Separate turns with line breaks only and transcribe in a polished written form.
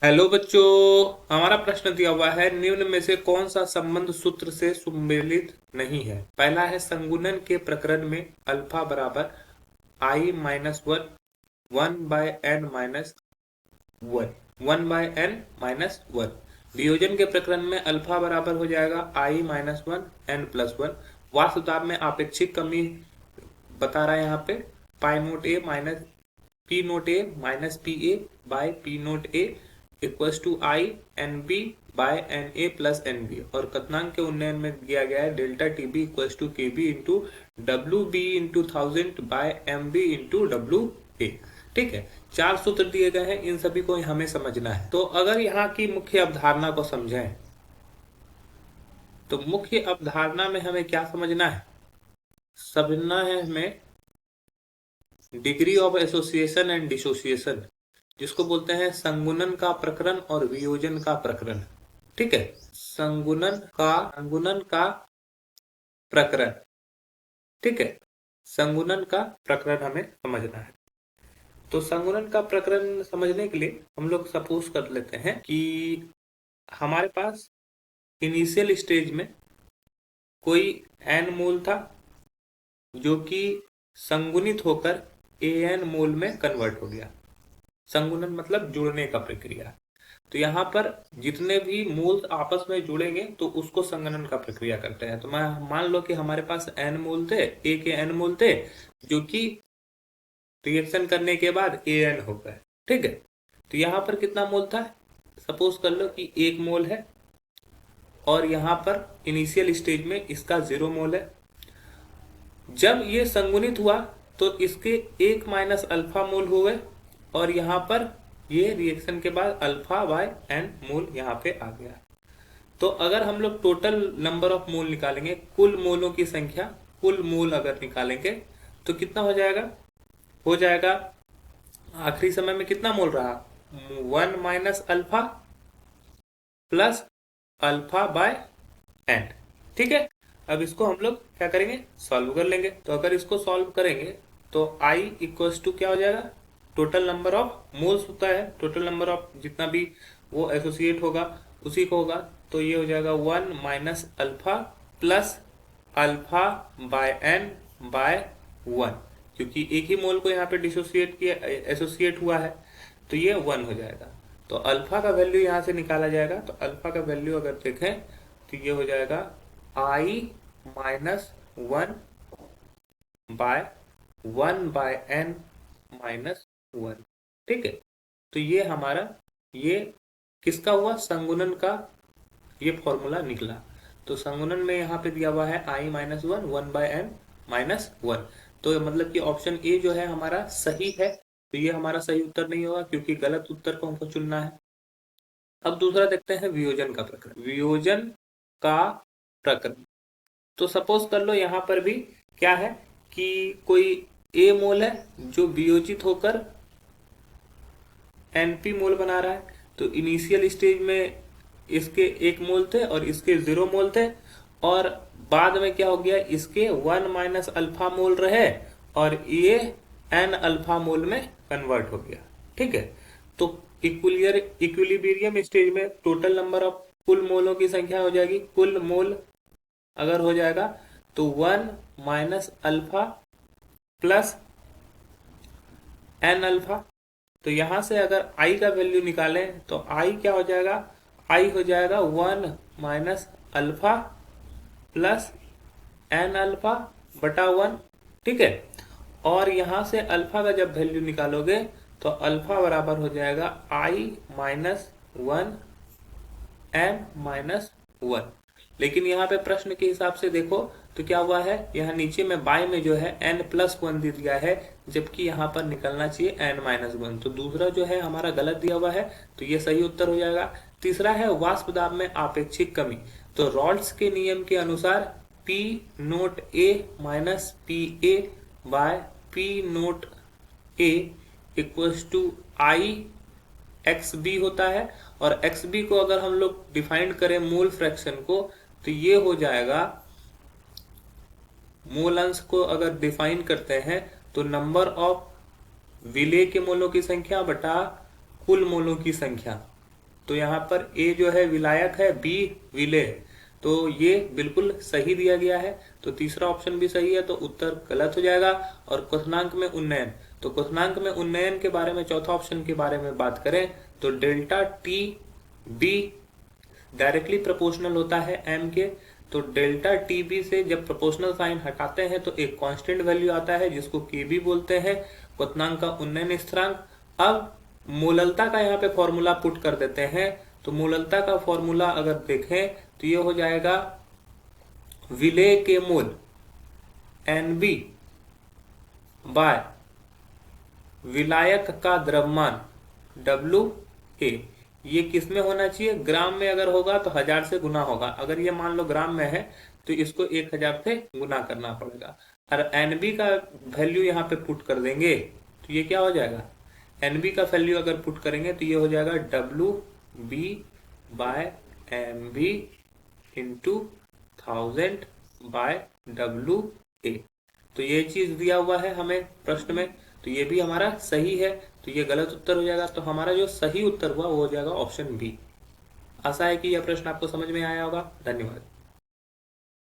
Hello बच्चों। हमारा प्रश्न दिया हुआ है, निम्न में से कौन सा संबंध सूत्र से सुमेलित नहीं है। पहला है, संगुणन के प्रकरण में अल्फा बराबर I minus one, one by N minus one, one by N minus one. वियोजन के प्रकरण में अल्फा बराबर हो जाएगा I minus one N plus one. वास्तुताप में आपेक्षिक कमी बता रहा है यहाँ पे, pi nought A minus P nought A minus P A by P nought A equals to I N B by N A plus N B. और कथनांक के उन्नयन में दिया गया है delta T B equals to K B into W B into 1000 by M B into W A. ठीक है, चार सूत्र दिए गए हैं, इन सभी को हमें समझना है। तो अगर यहाँ की मुख्य अवधारणा को समझें तो मुख्य अवधारणा में हमें क्या समझना है? समझना है हमें degree of association and dissociation, जिसको बोलते हैं संगुणन का प्रकरण और वियोजन का प्रकरण। ठीक है, संगुणन का प्रकरण। ठीक है, संगुणन का प्रकरण हमें समझना है। तो संगुणन का प्रकरण समझने के लिए हम लोग सपोज कर लेते हैं कि हमारे पास इनिशियल स्टेज में कोई एन मोल था जो कि संगुणित होकर ए एन मोल में कन्वर्ट हो गया। संगुणन मतलब जुड़ने का प्रक्रिया। तो यहाँ पर जितने भी मूल आपस में जुड़ेंगे तो उसको संगणन का प्रक्रिया करते हैं। तो मैं मान लो कि हमारे पास एन मूल थे, ए के एन मूल थे, जो कि रिएक्शन करने के बाद ए एन हो गए। ठीक है, तो यहाँ पर कितना मोल था? सपोज कर लो कि एक मोल है और यहाँ पर इनिशियल स्टेज में इसका 0 मोल है। जब ये संगुणित हुआ तो इसके एक माइनस अल्फा मोल हो गए और यहाँ पर ये रिएक्शन के बाद अल्फा बाय एन मोल यहाँ पे आ गया। तो अगर हम लोग टोटल नंबर ऑफ मोल निकालेंगे, कुल मोलों की संख्या, कुल मोल अगर निकालेंगे तो कितना हो जाएगा? हो जाएगा आखिरी समय में कितना मोल रहा? 1 minus alpha plus alpha by N. ठीक है, अब इसको हम लोग क्या करेंगे? सॉल्व कर लेंगे। तो अगर इसको सॉल्व करेंगे तो I इक्वल्स टू क्या हो जाएगा? टोटल नंबर ऑफ मोल्स होता है, टोटल नंबर ऑफ जितना भी वो एसोसिएट होगा उसी को होगा। तो ये हो जाएगा 1 minus alpha plus alpha by N by 1, क्योंकि एक ही मोल को यहाँ पे डिसोसिएट किया, एसोसिएट हुआ है, तो ये 1 हो जाएगा। तो अल्फा का वैल्यू यहाँ से निकाला जाएगा। तो अल्फा का वैल्यू अगर देखें तो ये हो जाएगा I minus one by N minus one. ठीक है, तो ये हमारा ये किसका हुआ? संगुणन का ये फॉर्मूला निकला। तो संगुणन में यहाँ पे दिया हुआ है I minus one, one by N minus one. तो मतलब कि ऑप्शन ए जो है हमारा सही है। तो ये हमारा सही उत्तर नहीं होगा क्योंकि गलत उत्तर को हमको चुनना है। अब दूसरा देखते हैं वियोजन का प्रकरण। वियोजन का प्रकरण, तो सपोज कर लो यहाँ पर भी क्या है कि कोई ए मोल है जो वियोजित होकर एनपी मोल बना रहा है। तो इनिशियल स्टेज में इसके एक मोल थे और इसके 0 मोल थे, और बाद में क्या हो गया? इसके 1 माइनस अल्फा मोल रहे और ये एन अल्फा मोल में कन्वर्ट हो गया। ठीक है, तो इक्विलिब्रियम स्टेज में टोटल नंबर ऑफ कुल मोलों की संख्या हो जाएगी, कुल मोल अगर हो जाएगा तो 1 minus alpha plus N alpha. तो यहां से अगर आई का वैल्यू निकालें तो आई क्या हो जाएगा? आई हो जाएगा 1 minus alpha plus N alpha बटा 1। ठीक है, और यहां से अल्फा का जब वैल्यू निकालोगे तो अल्फा बराबर हो जाएगा I minus one N minus one. लेकिन यहाँ पे प्रश्न के हिसाब से देखो तो क्या हुआ है, यहाँ नीचे में बाय में जो है n प्लस वन दे दिया है, जबकि यहाँ पर निकलना चाहिए n माइनस वन। तो दूसरा जो है हमारा गलत दिया हुआ है, तो ये सही उत्तर हो जाएगा। तीसरा है वाष्प दाब में आपेक्षिक कमी। तो रॉल्स के नियम के अनुसार P naught A minus P A by P naught A equals to I X B होता है। और एक्स बी को अगर हम लोग डिफाइन करें मोल फ्रैक्शन को तो ये हो जाएगा, मोल अंश को अगर डिफाइन करते हैं तो नंबर ऑफ विलेय के मोलों की संख्या बटा कुल मोलों की संख्या। तो यहाँ पर ए जो है विलायक है, बी विलेय है, तो ये बिल्कुल सही दिया गया है। तो तीसरा ऑप्शन भी सही है, तो उत्तर गलत हो जाएगा। और क्वथनांक में उन्नयन, तो क्वथनांक में उन्नयन के बारे में चौथा ऑप्शन के बारे में बात करें तो delta T be directly proportional होता है एम के। तो डेल्टा टी बी से जब प्रोपोर्शनल साइन हटाते हैं तो एक कांस्टेंट वैल्यू आता है जिसको के बी बोलते हैं, क्वथनांक का उन्नयन स्थिरांक। अब मूललता का यहाँ पे फॉर्मूला पुट कर देते हैं, तो मूललता का फॉर्मूला अगर देखें तो ये हो जाएगा विलेय के मूल एन बी बाय विलायक का द्रव्यमान डब्ल्यू ए। ये किस में होना चाहिए, ग्राम में अगर होगा तो 1000 से गुना होगा, अगर ये मान लो ग्राम में है तो इसको 1000 से गुना करना पड़ेगा। और एनबी का वैल्यू यहाँ पे पुट कर देंगे तो ये क्या हो जाएगा, एनबी का वैल्यू अगर पुट करेंगे तो ये हो जाएगा W B by M B into 1000 by W A. तो ये चीज दिया हुआ है हमें प्रश्न में, तो ये भी हमारा सही है, तो ये गलत उत्तर हो जाएगा। तो हमारा जो सही उत्तर हुआ वो हो जाएगा ऑप्शन बी। आशा है कि यह प्रश्न आपको समझ में आया होगा। धन्यवाद।